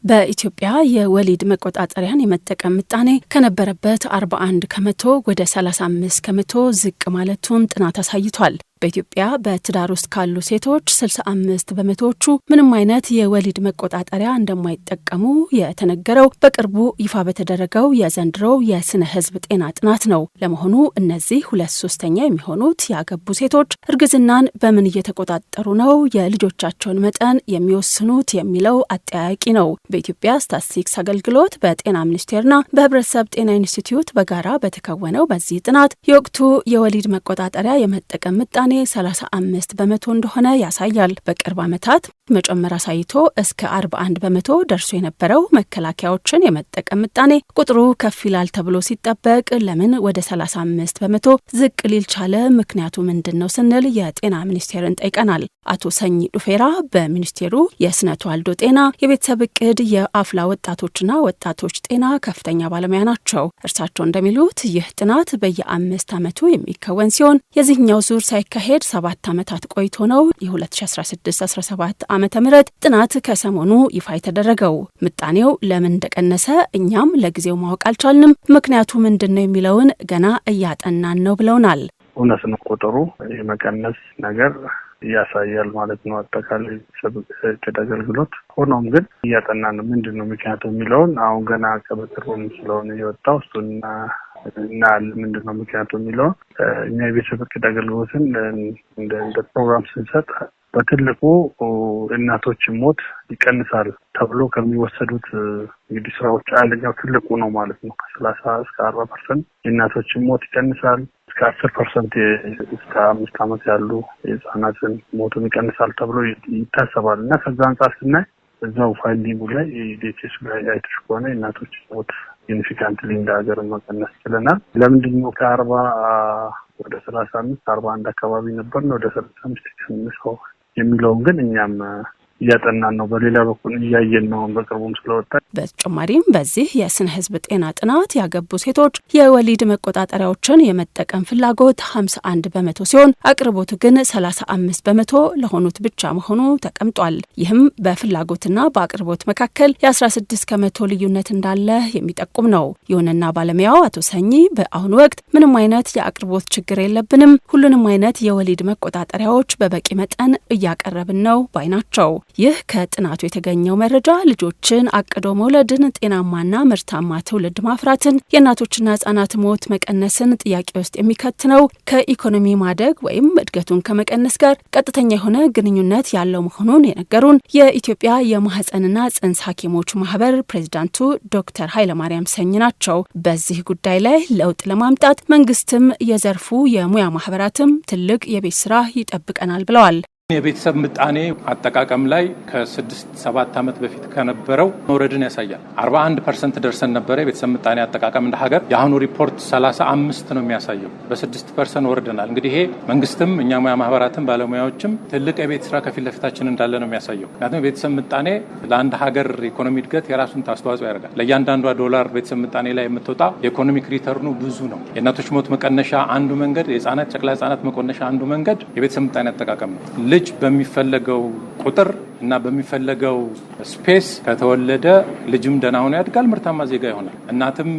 በኢትዮጵያ የወሊድ መቆጣጠሪያን የመጠቀም ምጣኔ ከነበረበት 41 ከመቶ ወደ 35 ከመቶ ዝቅ ማለቱን ጥናት አሳይቷል። በኢትዮጵያ በትዳር ውስጥ ካሉ ሴቶች 65 በመቶዎቹ ምንም አይነት የወሊድ መቆጣጠሪያ እንደማይጠቀሙ የተነገረው በቅርቡ ይፋ በተደረገው የዘንድሮው የስነ ሕዝብ ጤና ጥናት ነው። ለመሆኑ እነዚህ 2/3 የሚሆኑት ያገቡ ሴቶች እርግዝናን በምን እየተቆጣጠሩ ነው የልጆቻቸውን መጠን የሚወስኑት የሚለው አጠያያቂ ነው። በኢትዮጵያ ስታትስቲክስ አገልግሎት በጤና ሚኒስቴርና በህብረተሰብ ጤና ኢንስቲትዩት በጋራ በተከወነው በዚህ ጥናት የወቅቱ የወሊድ መቆጣጠሪያ የመጠቀም ምጣኔ 35 በመቶ እንደሆነ ያሳያል። በቅርብ ዓመታት መጨመር አሳይቶ እስከ 41 በመቶ ደርሶ የነበረው መከላከያዎችን የመጠቀም ምጣኔ ቁጥሩ ከፍ ይላል ተብሎ ሲጠበቅ ለምን ወደ 35 በመቶ ዝቅ ሊል ቻለ? ምክንያቱ ምንድነው ስንል የጤና ሚኒስቴርን ጠይቀናል። አቶ ሰኚ ዱፌራ በሚኒስቴሩ የስነ ተዋልዶ ጤና የቤተሰብ እቅድ የአፍላ ወጣቶችና ወጣቶች ጤና ከፍተኛ ባለሙያ ናቸው። እርሳቸው እንደሚሉት ይህ ጥናት በየ5 ዓመቱ የሚከወን ሲሆን የዚህኛው ዙር ሳይካሄድ 7 ዓመታት ቆይቶ ነው የ2016-17 ዓመተ ምህረት ጥናት ከሰሞኑ ይፋ የተደረገው። ምጣኔው ለምን እንደቀነሰ እኛም ለጊዜው ማወቅ አልቻልንም። ምክንያቱ ምንድነው የሚለውን ገና እያጠናን ነው ብለውናል። እውነት ነው፣ ቁጥሩ የመቀነስ ነገር ያሳያል ማለት ነው አጠቃላይ እቅድ አገልግሎት። ሆኖም ግን እያጠናን ነው ምንድነው ምክንያቱ የሚለውን አሁን ገና ከበቅርቡም ስለሆነ የወጣው እሱና ምንድነው ምክንያቱ የሚለውን እኛ የቤተሰብ እቅድ አገልግሎትን እንደ ፕሮግራም ስንሰጥ በትልቁ እናቶችን ሞት ይቀንሳል ተብሎ ከሚወሰዱት እንግዲህ ስራዎች አንደኛው ትልቁ ነው ማለት ነው። ከ30 እስከ 40% የእናቶችን ሞት ይቀንሳል። እስከ 10% እስከ 5 ዓመት ያሉ የህፃናትን ሞቱን ይቀንሳል ተብሎ ይታሰባል። እና ከዛ አንጻር ስናይ እዛው ፋይንዲንጉ ላይ ዴቴስ ላይ አይተሽ ከሆነ የእናቶች ሞት ሲግኒፊካንትሊ እንደ ሀገር መቀነስ ችለናል። ለምንድነው ከ40 ወደ 35 41 አካባቢ ነበር ነው ወደ 35 ቀንሰው የሚለውን ግን እኛም እያጠናን ነው። በሌላ በኩል እያየን ነው በቅርቡም ስለወጣ። በተጨማሪም በዚህ የስነ ሕዝብ ጤና ጥናት ያገቡ ሴቶች የወሊድ መቆጣጠሪያዎችን የመጠቀም ፍላጎት 51 በመቶ ሲሆን አቅርቦቱ ግን 35 በመቶ ለሆኑት ብቻ መሆኑ ተቀምጧል። ይህም በፍላጎትና በአቅርቦት መካከል የ16 ከመቶ ልዩነት እንዳለ የሚጠቁም ነው። ይሁንና ባለሙያው አቶ ሰኚ በአሁኑ ወቅት ምንም አይነት የአቅርቦት ችግር የለብንም፣ ሁሉንም አይነት የወሊድ መቆጣጠሪያዎች በበቂ መጠን እያቀረብን ነው ባይ ናቸው። ይህ ከጥናቱ የተገኘው መረጃ ልጆችን አቅዶ መውለድን፣ ጤናማና ምርታማ ትውልድ ማፍራትን፣ የእናቶችና ህጻናት ሞት መቀነስን ጥያቄ ውስጥ የሚከት ነው። ከኢኮኖሚ ማደግ ወይም እድገቱን ከመቀነስ ጋር ቀጥተኛ የሆነ ግንኙነት ያለው መሆኑን የነገሩን የኢትዮጵያ የማህፀንና ጽንስ ሐኪሞች ማህበር ፕሬዚዳንቱ ዶክተር ኃይለማርያም ሰኝ ናቸው። በዚህ ጉዳይ ላይ ለውጥ ለማምጣት መንግስትም የዘርፉ የሙያ ማህበራትም ትልቅ የቤት ስራ ይጠብቀናል ብለዋል። የቤተሰብ ምጣኔ አጠቃቀም ላይ ከ6-7 ዓመት በፊት ከነበረው መውረድን ያሳያል። 41% ደርሰን ነበረ የቤተሰብ ምጣኔ አጠቃቀም እንደ ሀገር። የአሁኑ ሪፖርት 35 ነው የሚያሳየው። በ6% ወርደናል። እንግዲህ ይሄ መንግስትም እኛ ሙያ ማህበራትም ባለሙያዎችም ትልቅ የቤት ስራ ከፊት ለፊታችን እንዳለ ነው የሚያሳየው። ምክንያቱም የቤተሰብ ምጣኔ ለአንድ ሀገር ኢኮኖሚ እድገት የራሱን አስተዋጽኦ ያደርጋል። ለእያንዳንዷ ዶላር ቤተሰብ ምጣኔ ላይ የምትወጣ የኢኮኖሚክ ሪተርኑ ብዙ ነው። የእናቶች ሞት መቀነሻ አንዱ መንገድ፣ የህፃናት ጨቅላ ህፃናት መቀነሻ አንዱ መንገድ የቤተሰብ ምጣኔ አጠቃቀም ነው። ልጅ በሚፈለገው ቁጥር እና በሚፈለገው ስፔስ ከተወለደ ልጅም ደህና ሆኖ ያድጋል፣ ምርታማ ዜጋ ይሆናል። እናትም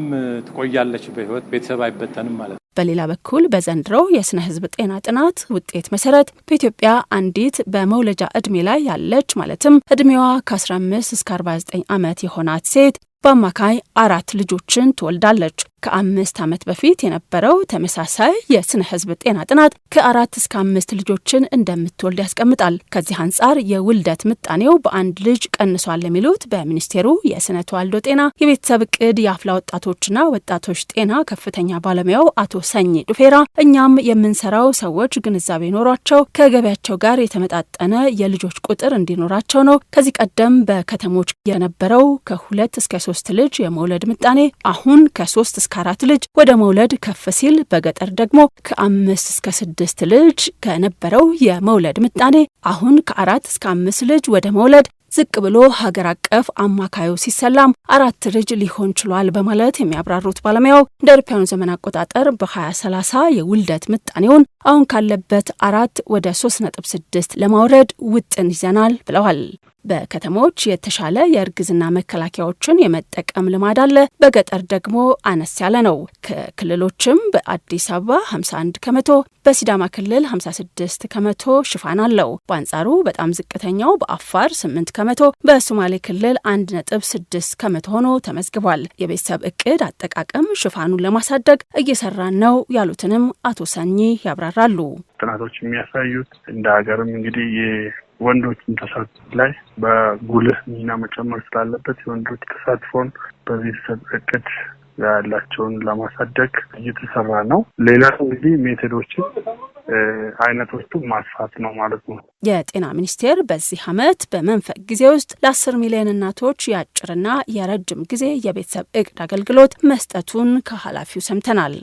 ትቆያለች በህይወት፣ ቤተሰብ አይበተንም ማለት ነው። በሌላ በኩል በዘንድሮው የስነ ሕዝብ ጤና ጥናት ውጤት መሰረት በኢትዮጵያ አንዲት በመውለጃ እድሜ ላይ ያለች ማለትም እድሜዋ ከ15 እስከ 49 ዓመት የሆናት ሴት በአማካይ 4 ልጆችን ትወልዳለች። ከ5 ዓመት በፊት የነበረው ተመሳሳይ የስነ ሕዝብ ጤና ጥናት ከ4 እስከ 5 ልጆችን እንደምትወልድ ያስቀምጣል። ከዚህ አንጻር የውልደት ምጣኔው በአንድ ልጅ ቀንሷል የሚሉት በሚኒስቴሩ የስነ ተዋልዶ ጤና የቤተሰብ እቅድ የአፍላ ወጣቶችና ወጣቶች ጤና ከፍተኛ ባለሙያው አቶ ሰኚ ዱፌራ እኛም የምንሰራው ሰዎች ግንዛቤ ኖሯቸው ከገቢያቸው ጋር የተመጣጠነ የልጆች ቁጥር እንዲኖራቸው ነው። ከዚህ ቀደም በከተሞች የነበረው ከ2 እስከ 3 ልጅ የመውለድ ምጣኔ አሁን ከ3 እስከ 4 ልጅ ወደ መውለድ ከፍ ሲል፣ በገጠር ደግሞ ከ5 እስከ 6 ልጅ ከነበረው የመውለድ ምጣኔ አሁን ከ4 እስከ 5 ልጅ ወደ መውለድ ዝቅ ብሎ ሀገር አቀፍ አማካዩ ሲሰላም 4 ልጅ ሊሆን ችሏል በማለት የሚያብራሩት ባለሙያው እንደ አውሮፓውያን ዘመን አቆጣጠር በ2030 የውልደት ምጣኔውን አሁን ካለበት 4 ወደ 3.6 ለማውረድ ውጥን ይዘናል ብለዋል። በከተሞች የተሻለ የእርግዝና መከላከያዎችን የመጠቀም ልማድ አለ። በገጠር ደግሞ አነስ ያለ ነው። ከክልሎችም በአዲስ አበባ 51 ከመቶ፣ በሲዳማ ክልል 56 ከመቶ ሽፋን አለው። በአንጻሩ በጣም ዝቅተኛው በአፋር 8 ከመቶ፣ በሶማሌ ክልል 1.6 ከመቶ ሆኖ ተመዝግቧል። የቤተሰብ እቅድ አጠቃቀም ሽፋኑን ለማሳደግ እየሰራን ነው ያሉትንም አቶ ሰኚ ያብራራሉ። ጥናቶች የሚያሳዩት እንደ ሀገርም እንግዲህ ወንዶችን ተሳትፎ ላይ በጉልህ ሚና መጨመር ስላለበት የወንዶች ተሳትፎን በቤተሰብ እቅድ ያላቸውን ለማሳደግ እየተሰራ ነው። ሌላ እንግዲህ ሜቶዶችን አይነቶቹ ማስፋት ነው ማለት ነው። የጤና ሚኒስቴር በዚህ ዓመት በመንፈቅ ጊዜ ውስጥ ለ10 ሚሊዮን እናቶች የአጭርና የረጅም ጊዜ የቤተሰብ እቅድ አገልግሎት መስጠቱን ከኃላፊው ሰምተናል።